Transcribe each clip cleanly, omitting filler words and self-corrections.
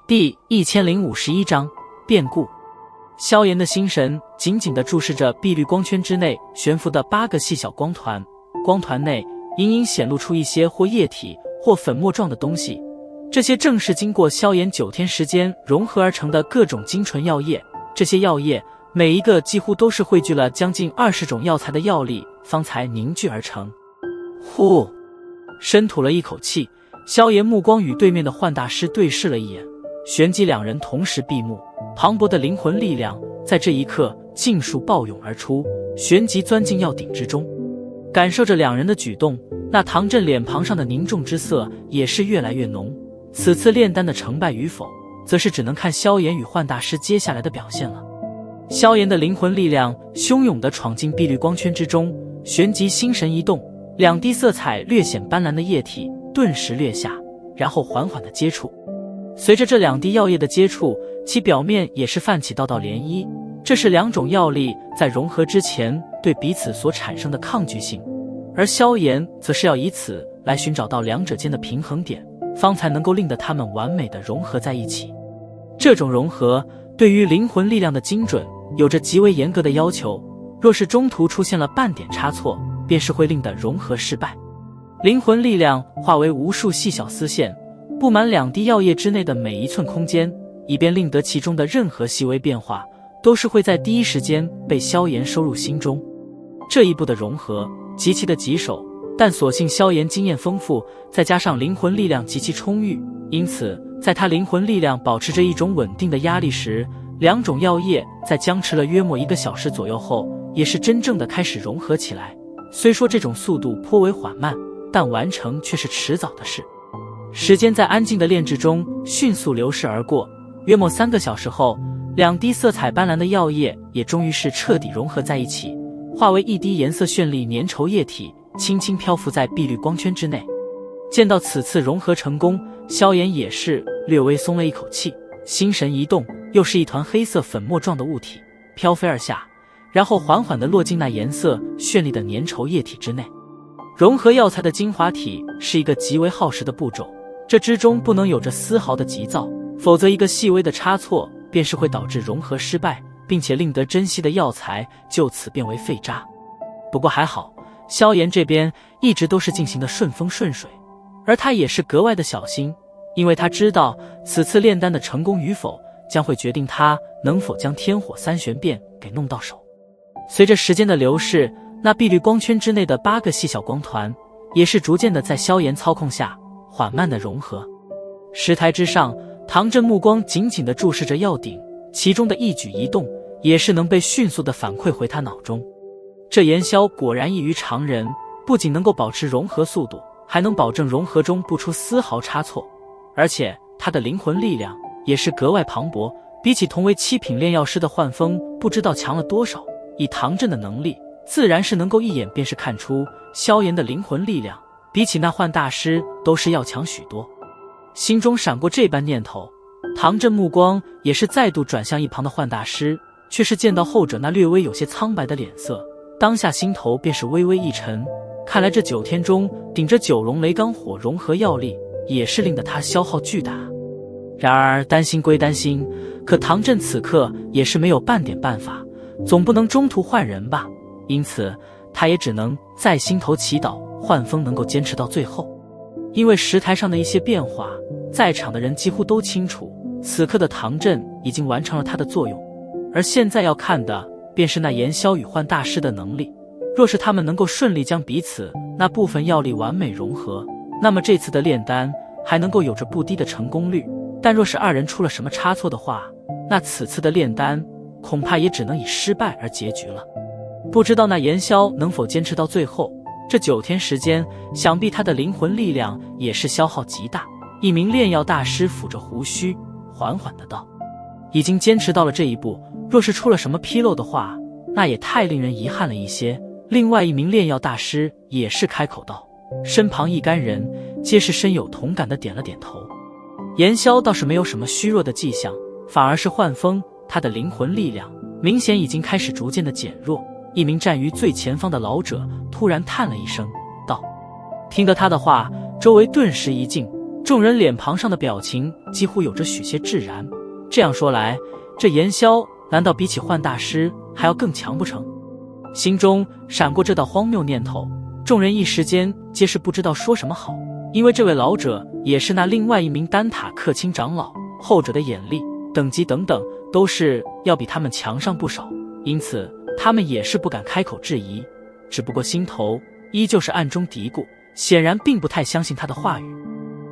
第1051章变故。萧炎的心神紧紧地注视着碧绿光圈之内悬浮的8个细小光团，光团内隐隐显露出一些或液体或粉末状的东西，这些正是经过萧炎9天时间融合而成的各种精纯药液。这些药液每一个几乎都是汇聚了将近20种药材的药力方才凝聚而成。呼，深吐了一口气，萧炎目光与对面的幻大师对视了一眼，旋即两人同时闭目，磅礴的灵魂力量在这一刻尽数暴涌而出，旋即钻进药鼎之中。感受着两人的举动，那唐振脸庞上的凝重之色也是越来越浓。此次炼丹的成败与否，则是只能看萧炎与幻大师接下来的表现了。萧炎的灵魂力量汹涌地闯进碧绿光圈之中，旋即心神一动，2滴色彩略显斑斓的液体顿时掠下，然后缓缓地接触。随着这2滴药液的接触，其表面也是泛起道道涟漪，这是2种药力在融合之前对彼此所产生的抗拒性，而萧炎则是要以此来寻找到2者间的平衡点，方才能够令得它们完美的融合在一起。这种融合对于灵魂力量的精准有着极为严格的要求，若是中途出现了半点差错，便是会令得融合失败。灵魂力量化为无数细小丝线，布满2滴药液之内的每一寸空间，以便令得其中的任何细微变化都是会在第一时间被萧炎收入心中。这一步的融合极其的棘手，但所幸萧炎经验丰富，再加上灵魂力量极其充裕，因此在他灵魂力量保持着一种稳定的压力时，2种药液在僵持了约莫1个小时左右后，也是真正的开始融合起来。虽说这种速度颇为缓慢，但完成却是迟早的事。时间在安静的炼制中迅速流逝而过，约莫3个小时后，2滴色彩斑斓的药液也终于是彻底融合在一起，化为1滴颜色绚丽粘稠液体，轻轻漂浮在碧绿光圈之内。见到此次融合成功，萧炎也是略微松了一口气，心神一动，又是一团黑色粉末状的物体飘飞而下，然后缓缓地落进那颜色绚丽的粘稠液体之内。融合药材的精华体是一个极为耗时的步骤，这之中不能有着丝毫的急躁，否则一个细微的差错便是会导致融合失败，并且令得珍惜的药材就此变为废渣。不过还好，萧炎这边一直都是进行的顺风顺水，而他也是格外的小心，因为他知道此次炼丹的成功与否将会决定他能否将天火3玄变给弄到手。随着时间的流逝，那碧绿光圈之内的8个细小光团也是逐渐的在萧炎操控下缓慢的融合。石台之上，唐振目光紧紧地注视着药鼎，其中的一举一动也是能被迅速地反馈回他脑中。这炎萧果然异于常人，不仅能够保持融合速度，还能保证融合中不出丝毫差错，而且他的灵魂力量也是格外磅礴，比起同为7品炼药师的幻风不知道强了多少。以唐振的能力，自然是能够一眼便是看出萧炎的灵魂力量比起那幻大师都是要强许多。心中闪过这般念头，唐振目光也是再度转向一旁的幻大师，却是见到后者那略微有些苍白的脸色，当下心头便是微微一沉，看来这9天中顶着9龙雷罡火融合药力也是令得他消耗巨大。然而担心归担心，可唐振此刻也是没有半点办法，总不能中途换人吧，因此他也只能在心头祈祷幻风能够坚持到最后。因为石台上的一些变化，在场的人几乎都清楚，此刻的唐振已经完成了他的作用，而现在要看的便是那炎萧与幻大师的能力。若是他们能够顺利将彼此那部分药力完美融合，那么这次的炼丹还能够有着不低的成功率。但若是2人出了什么差错的话，那此次的炼丹恐怕也只能以失败而结局了。不知道那炎萧能否坚持到最后，这9天时间，想必他的灵魂力量也是消耗极大。一名炼药大师抚着胡须，缓缓的道：“已经坚持到了这一步，若是出了什么纰漏的话，那也太令人遗憾了一些。”另外一名炼药大师也是开口道，身旁一干人皆是深有同感的点了点头。炎萧倒是没有什么虚弱的迹象，反而是幻风，他的灵魂力量明显已经开始逐渐的减弱。一名站于最前方的老者突然叹了一声，道：“听得他的话，周围顿时一静，众人脸庞上的表情几乎有着许些释然。这样说来，这言萧难道比起幻大师还要更强不成？心中闪过这道荒谬念头，众人一时间皆是不知道说什么好。因为这位老者也是那另外一名丹塔克钦长老，后者的眼力、等级等等都是要比他们强上不少，因此他们也是不敢开口质疑，只不过心头依旧是暗中嘀咕，显然并不太相信他的话语。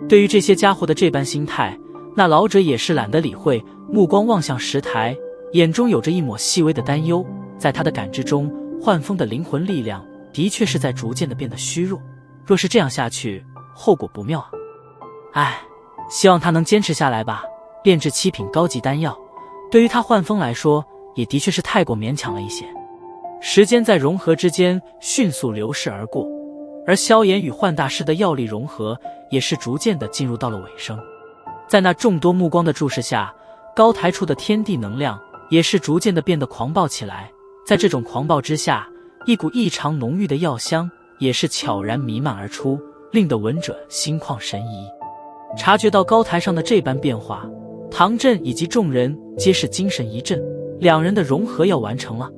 对于这些家伙的这般心态，那老者也是懒得理会，目光望向石台，眼中有着一抹细微的担忧。在他的感知中，幻风的灵魂力量的确是在逐渐的变得虚弱，若是这样下去，后果不妙啊！唉，希望他能坚持下来吧。炼制7品高级丹药，对于他幻风来说，也的确是太过勉强了一些。时间在融合之间迅速流逝而过，而萧炎与幻大师的药力融合也是逐渐的进入到了尾声。在那众多目光的注视下，高台处的天地能量也是逐渐的变得狂暴起来。在这种狂暴之下，一股异常浓郁的药香也是悄然弥漫而出，令得闻者心旷神怡。察觉到高台上的这般变化，唐振以及众人皆是精神一振，两人的融合要完成了。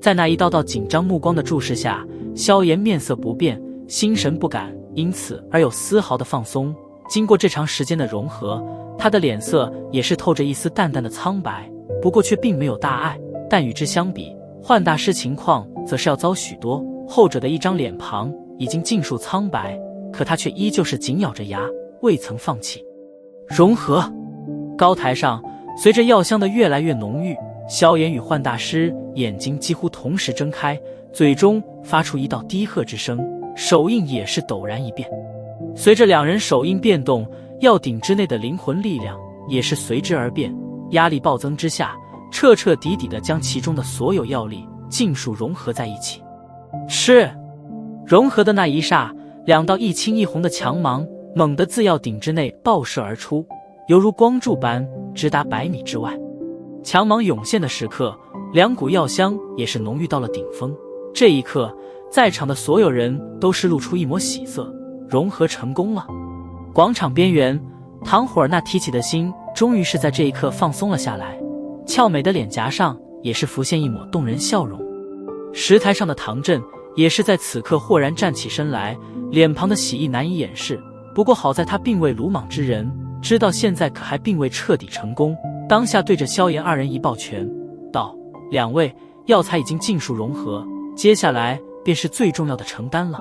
在那一道道紧张目光的注视下，萧炎面色不变，心神不敢因此而有丝毫的放松。经过这长时间的融合，他的脸色也是透着一丝淡淡的苍白，不过却并没有大碍。但与之相比，幻大师情况则是要糟许多，后者的一张脸庞已经尽数苍白，可他却依旧是紧咬着牙，未曾放弃。融合。高台上，随着药香的越来越浓郁，萧炎与幻大师眼睛几乎同时睁开，嘴中发出一道低喝之声，手印也是陡然一变。随着两人手印变动，药鼎之内的灵魂力量也是随之而变，压力暴增之下，彻彻底底地将其中的所有药力尽数融合在一起。是，融合的那一刹，两道一青一红的强芒猛地自药鼎之内爆射而出，犹如光柱般直达100米之外。强芒涌现的时刻，两股药香也是浓郁到了顶峰。这一刻，在场的所有人都是露出一抹喜色，融合成功了。广场边缘，唐火儿那提起的心终于是在这一刻放松了下来，俏美的脸颊上也是浮现一抹动人笑容。石台上的唐振也是在此刻豁然站起身来，脸庞的喜意难以掩饰。不过好在他并未鲁莽之人，知道现在可还并未彻底成功，当下对着萧炎二人一抱拳道：两位，药材已经尽数融合，接下来便是最重要的成丹了。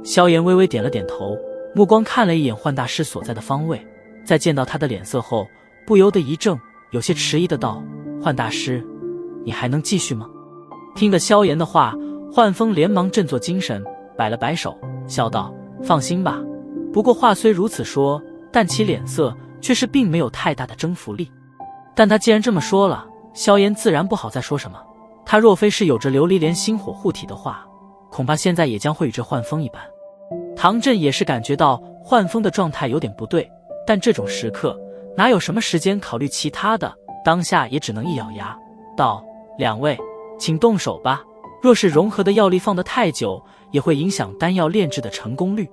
萧炎微微点了点头，目光看了一眼幻大师所在的方位，在见到他的脸色后，不由得一怔，有些迟疑的道：幻大师，你还能继续吗？听得萧炎的话，幻风连忙振作精神，摆了摆手，笑道：放心吧。不过话虽如此说，但其脸色却是并没有太大的征服力。但他既然这么说了，萧炎自然不好再说什么。他若非是有着琉璃莲心火护体的话，恐怕现在也将会与这幻风一般。唐振也是感觉到幻风的状态有点不对，但这种时刻哪有什么时间考虑其他的，当下也只能一咬牙道：两位，请动手吧。若是融合的药力放得太久，也会影响丹药炼制的成功率。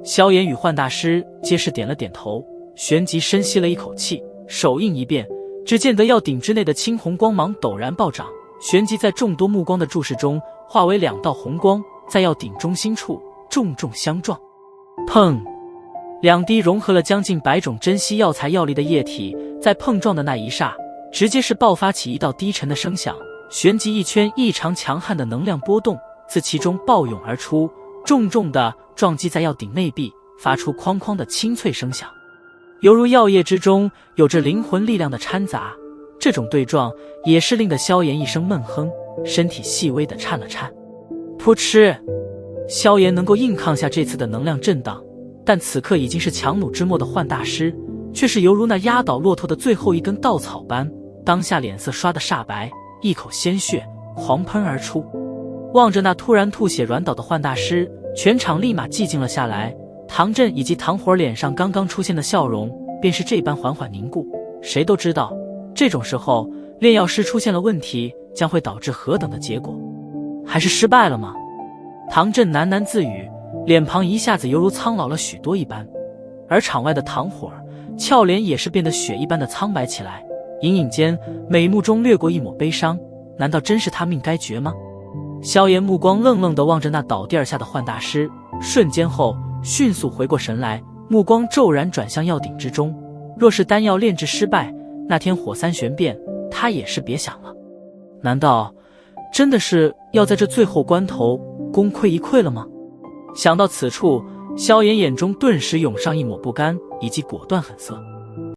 萧炎与幻大师皆是点了点头，旋即深吸了一口气，手印一变，只见得药鼎之内的青红光芒陡然暴涨，旋即在众多目光的注视中化为2道红光，在药鼎中心处重重相撞。砰！2滴融合了将近100种珍稀药材药力的液体，在碰撞的那一刹，直接是爆发起一道低沉的声响，旋即一圈异常强悍的能量波动自其中暴涌而出，重重地撞击在药鼎内壁，发出哐哐的清脆声响，犹如药液之中有着灵魂力量的掺杂。这种对撞也是令得萧炎一声闷哼，身体细微的颤了颤。噗嗤！萧炎能够硬抗下这次的能量震荡，但此刻已经是强弩之末的幻大师却是犹如那压倒骆驼的最后一根稻草般，当下脸色刷得煞白，一口鲜血狂喷而出。望着那突然吐血软倒的幻大师，全场立马寂静了下来。唐振以及唐火脸上刚刚出现的笑容便是这般缓缓凝固。谁都知道这种时候炼药师出现了问题将会导致何等的结果，还是失败了吗？唐振喃喃自语，脸庞一下子犹如苍老了许多一般。而场外的唐火儿俏脸也是变得雪一般的苍白起来，隐隐间美目中掠过一抹悲伤，难道真是他命该绝吗？萧炎目光愣愣地望着那倒地而下的幻大师，瞬间后迅速回过神来，目光骤然转向药鼎之中。若是丹药炼制失败，那天火三玄变他也是别想了。难道真的是要在这最后关头功亏一篑了吗？想到此处，萧炎眼中顿时涌上一抹不甘以及果断狠色。